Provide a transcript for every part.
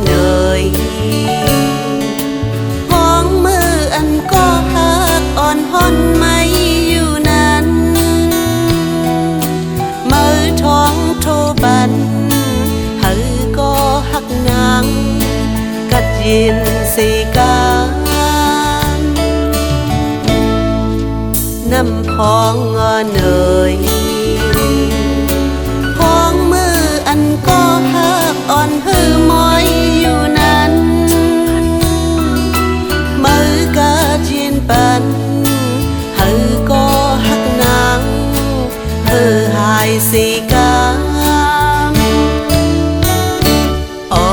เนยพ้องมืออันก็ฮักอ่อนห่อนไม่อยู่นั้นมือท้องโทบันเฮอก็ฮักนางกัดยินสีกานน้ำพองเนยพ้องมืออันก็ฮักอ่อนหือมอยอยู่นั้นมือกะจีนปันเฮอก็ฮักนางเฮอหายสีกามอ๋อ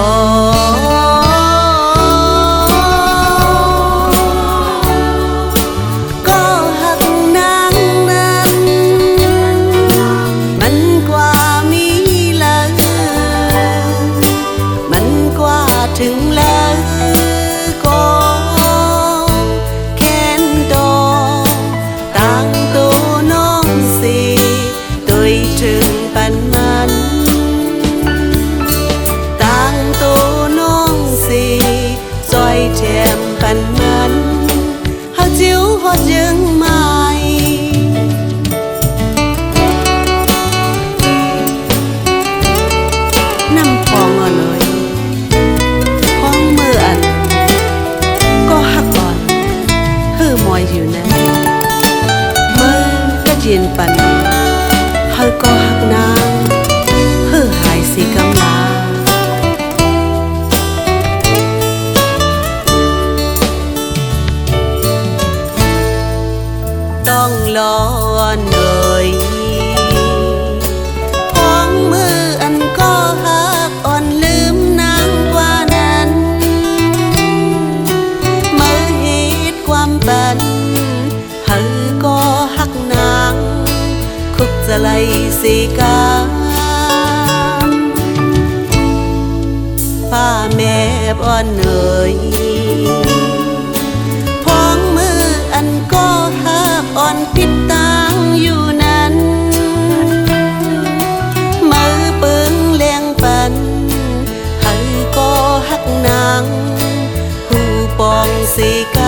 ก็ฮักนางนั้นมันกว่ามีเลยมันกว่าถึงเลยก็แค้นดอกต่างตัวน้องสิตัวถึงปันมันต่างตัวน้องสิซอยแถมปันมันเฮาจิ้วฮอดยังไม่น้ำพองเลยพ้องมืออันก็ฮักอ่อนหือมอยอยู่นั้นมือก็จีนปันเฮาก็ฮักนางหือหายสีกำลาต้องรอเนยพ้องมืออันก็ฮักอ่อนลืมนางกว่านั้นมือเหตุความปันเฮอก็ฮักนางคุกจะไลสีกามป้าแม่บ่เนยพ้องมืออันก็ฮักอ่อนปิดตางอยู่นั้นมือปึงเลี้ยงปันเฮอก็ฮักนางหูปองสีกา